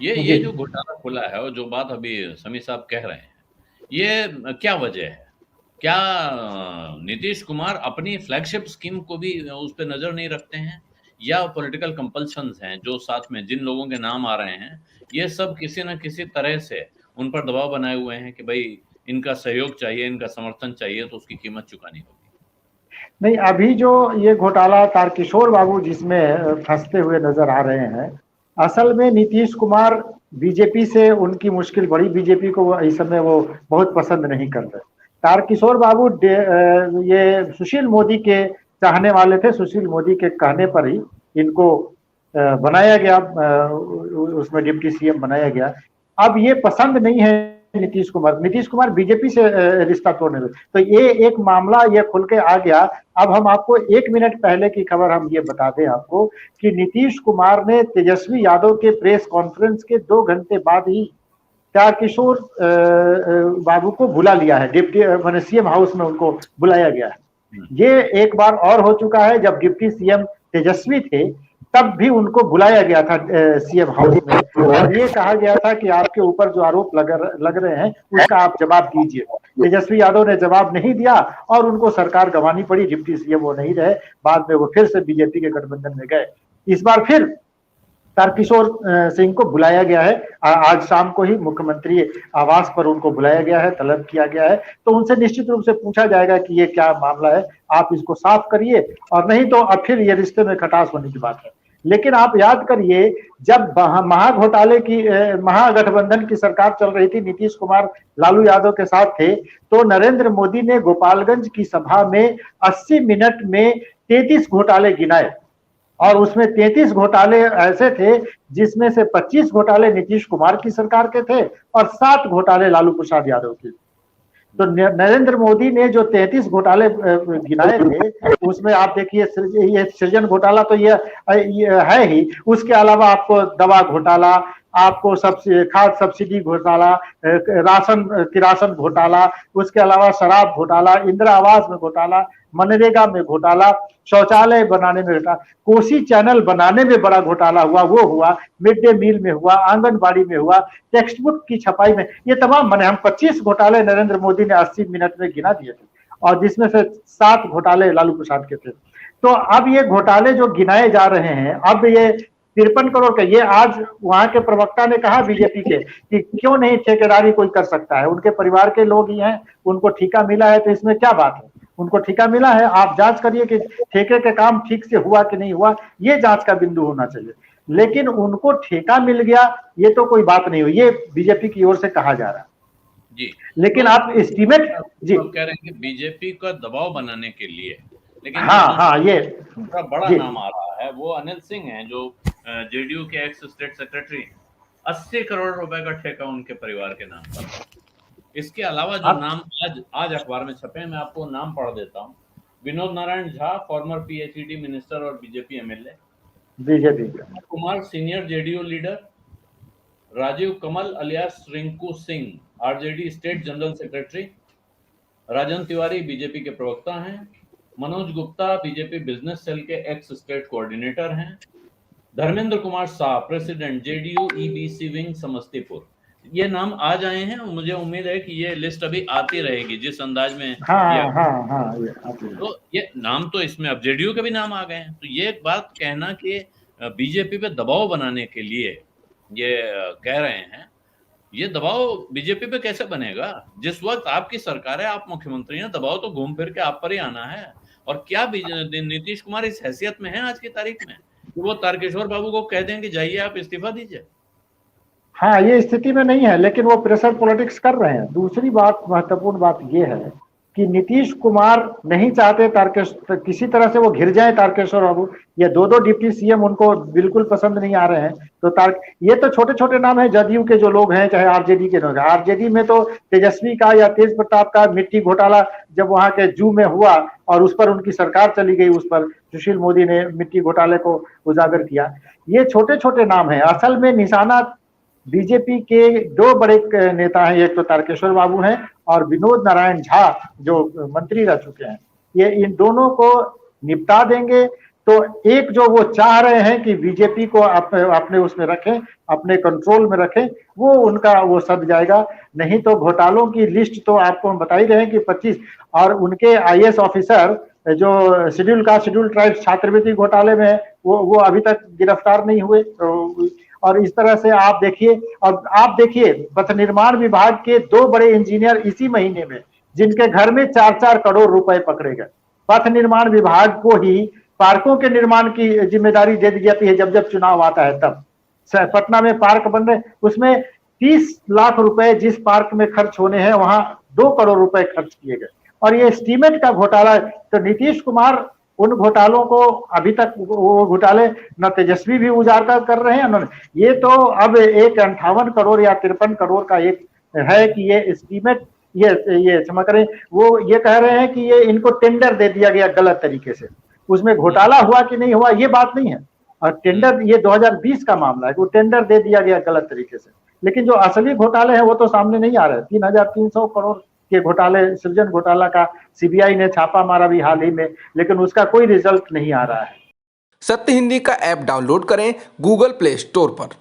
ये जी। जो घोटाला खुला है और जो बात अभी समीर साहब कह रहे हैं, ये क्या वजह है? क्या नीतीश कुमार अपनी फ्लैगशिप स्कीम को भी उस पे नजर नहीं रखते हैं, या पॉलिटिकल कंपल्शंस हैं जो साथ में जिन लोगों के नाम आ रहे हैं, ये सब किसी न किसी तरह से उन पर दबाव बनाए हुए हैं कि भाई इनका सहयोग चाहिए, इनका समर्थन चाहिए, तो उसकी कीमत चुकानी होगी। नहीं, अभी जो ये घोटाला तारकिशोर बाबू जिसमें फंसते हुए नजर आ रहे हैं, असल में नीतीश कुमार बीजेपी से उनकी मुश्किल बड़ी, बीजेपी को इस समय वो बहुत पसंद नहीं कर रहे। तारकिशोर बाबू ये सुशील मोदी के चाहने वाले थे, सुशील मोदी के कहने पर ही इनको बनाया गया, उसमें डिप्टी सीएम बनाया गया। अब ये पसंद नहीं है नीतीश कुमार बीजेपी से रिश्ता तोड़ने लगे, तो ये एक मामला ये खुल के आ गया। अब हम आपको 1 मिनट पहले की खबर हम ये बता दें आपको कि नीतीश कुमार ने तेजस्वी यादव के प्रेस कॉन्फ्रेंस के 2 घंटे बाद ही तारकिशोर बाबू को बुला लिया है, डिप्टी मैंने सीएम हाउस में उनको बुलाया गया है। ये एक बार और हो चुका है, जब डिप्टी सीएम तेजस्वी थे तब भी उनको बुलाया गया था सीएम हाउस में, और ये कहा गया था कि आपके ऊपर जो आरोप लग रहे हैं उसका आप जवाब दीजिए। तेजस्वी यादव ने जवाब नहीं दिया और उनको सरकार गंवानी पड़ी, डिप्टी सीएम वो नहीं रहे, बाद में वो फिर से बीजेपी के गठबंधन में गए। इस बार फिर तारकिशोर सिंह को बुलाया गया है, आज शाम को ही मुख्यमंत्री आवास पर उनको बुलाया गया है, तलब किया गया है, तो उनसे निश्चित रूप से पूछा जाएगा कि ये क्या मामला है, आप इसको साफ करिए, और नहीं तो अब फिर ये रिश्ते में खटास होने की बात है। लेकिन आप याद करिए, जब महाघोटाले की महागठबंधन की सरकार चल रही थी, नीतीश कुमार लालू यादव के साथ थे, तो नरेंद्र मोदी ने गोपालगंज की सभा में 80 मिनट में 33 घोटाले गिनाए, और उसमें 33 घोटाले ऐसे थे जिसमें से 25 घोटाले नीतीश कुमार की सरकार के थे और 7 घोटाले लालू प्रसाद यादव के। तो नरेंद्र मोदी ने जो 33 घोटाले गिनाए थे, उसमें आप देखिए ये सृजन घोटाला तो ये है ही, उसके अलावा आपको दवा घोटाला, आपको खाद सब्सिडी घोटाला, राशन किरासन घोटाला, उसके अलावा शराब घोटाला, इंदिरा आवास में घोटाला, मनरेगा में घोटाला, शौचालय बनाने में घोटाला, कोसी चैनल बनाने में बड़ा घोटाला हुआ, वो हुआ, मिड डे मील में हुआ, आंगनबाड़ी में हुआ, टेक्स्ट बुक की छपाई में, ये तमाम मैंने हम 25 घोटाले नरेंद्र मोदी ने 80 मिनट में गिना दिए थे, और जिसमें से 7 घोटाले लालू प्रसाद के थे। तो अब ये घोटाले जो गिनाए जा रहे हैं, अब ये 53 करोड़ का, ये आज वहां के प्रवक्ता ने कहा बीजेपी के कि क्यों नहीं ठेकेदारी कोई कर सकता है, उनके परिवार के लोग ही हैं, उनको ठेका मिला है, तो इसमें क्या बात है, उनको ठेका मिला है, आप जांच करिए कि ठेके का काम ठीक से हुआ कि नहीं हुआ, ये जांच का बिंदु होना चाहिए। लेकिन उनको ठेका मिल गया, ये तो कोई बात नहीं हुई, ये बीजेपी की ओर से कहा जा रहा है। जी। लेकिन तो आप एस्टीमेट, जी हम कह रहे हैं कि बीजेपी का दबाव बनाने के लिए, लेकिन जो हाँ हाँ ये दूसरा बड़ा जी नाम आ रहा है वो अनिल सिंह है, जो जेडीयू के एक्स स्टेट सेक्रेटरी हैं। 80 करोड़ रुपए का ठेका उनके परिवार के नाम पर। इसके अलावा जो आप नाम आज आज अखबार में छपे हैं, मैं आपको नाम पढ़ देता हूँ। Vinod Narayan Jha, former PHED minister और BJP MLA. BJP Kumar, senior JDU leader. Rajiv Kamal alias Rinku Singh, RJD state general secretary. Rajan Tiwari BJP के प्रवक्ता हैं। Manoj Gupta BJP business cell के एक्स स्टेट कोऑर्डिनेटर हैं। Dharmendra Kumar Shah, president JDU EBC wing Samastipur. ये नाम आ जाए हैं, मुझे उम्मीद है कि ये लिस्ट अभी आती रहेगी जिस अंदाज में ये। हाँ हाँ हाँ तो ये नाम तो इसमें अब जेडीयू के भी नाम आ गए हैं, तो ये बात कहना कि बीजेपी पे दबाव बनाने के लिए ये कह रहे हैं, ये दबाव बीजेपी पे कैसे बनेगा? जिस वक्त आपकी सरकार है, आप मुख्यमंत्री हैं, दबाव तो घूम फिर के आप पर ही आना है। और क्या नीतीश कुमार इस हैसियत में है आज की तारीख में कि वो तारकेश्वर बाबू को कह दें कि जाइए आप इस्तीफा दीजिए? हाँ, ये स्थिति में नहीं है, लेकिन वो प्रेशर पॉलिटिक्स कर रहे हैं। दूसरी बात, महत्वपूर्ण बात ये है कि नीतीश कुमार नहीं चाहते किसी तरह से वो घिर जाए तारकेश्वर बाबू, ये दो डिप्टी सीएम उनको बिल्कुल पसंद नहीं आ रहे हैं। तो ये तो छोटे छोटे नाम है, जदयू के जो लोग हैं, चाहे आरजेडी के लोग, आरजेडी में तो तेजस्वी का या तेज प्रताप का मिट्टी घोटाला जब वहां के जू में हुआ और उस पर उनकी सरकार चली गई, उस पर सुशील मोदी ने मिट्टी घोटाले को उजागर किया। ये छोटे छोटे नाम है, असल में निशाना बीजेपी के 2 बड़े नेता हैं, एक तो तारकेश्वर बाबू हैं और विनोद नारायण झा जो मंत्री रह चुके हैं। ये इन दोनों को निपटा देंगे तो एक जो वो चाह रहे हैं कि बीजेपी को अपने उसमें रखें, अपने कंट्रोल में रखें, वो उनका वो सद जाएगा। नहीं तो घोटालों की लिस्ट तो आपको हम बता ही रहे हैं कि 25, और उनके आईएएस ऑफिसर जो शेड्यूल कास्ट शेड्यूल ट्राइब छात्रवृत्ति घोटाले में वो अभी तक गिरफ्तार नहीं हुए। और इस तरह से आप देखिए पथ निर्माण विभाग के 2 बड़े इंजीनियर इसी महीने में, जिनके घर में 4-4 करोड़ रुपए पकड़े गए। पथ निर्माण विभाग को ही पार्कों के निर्माण की जिम्मेदारी दे दी जाती है जब जब चुनाव आता है तब। पटना में पार्क बन रहे, उसमें 30 लाख रुपए जिस पार्क में खर्च होने हैं वहां 2 करोड़ रुपए खर्च किए गए। और ये एस्टीमेट का घोटाला, तो नीतीश कुमार उन घोटालों को अभी तक वो घोटाले न तेजस्वी भी उजागर कर रहे हैं, ये तो अब एक 58 करोड़ या 53 करोड़ का एक है कि ये एस्टीमेट, ये क्षमा करें, वो ये कह रहे हैं कि ये इनको टेंडर दे दिया गया गलत तरीके से। उसमें घोटाला हुआ कि नहीं हुआ ये बात नहीं है, और टेंडर ये 2020 का मामला है, वो टेंडर दे दिया गया गलत तरीके से। लेकिन जो असली घोटाले हैं वो तो सामने नहीं आ रहे। 3,300 करोड़ के घोटाले, सृजन घोटाला का सीबीआई ने छापा मारा भी हाल ही में, लेकिन उसका कोई रिजल्ट नहीं आ रहा है। सत्य हिंदी का ऐप डाउनलोड करें गूगल प्ले स्टोर पर।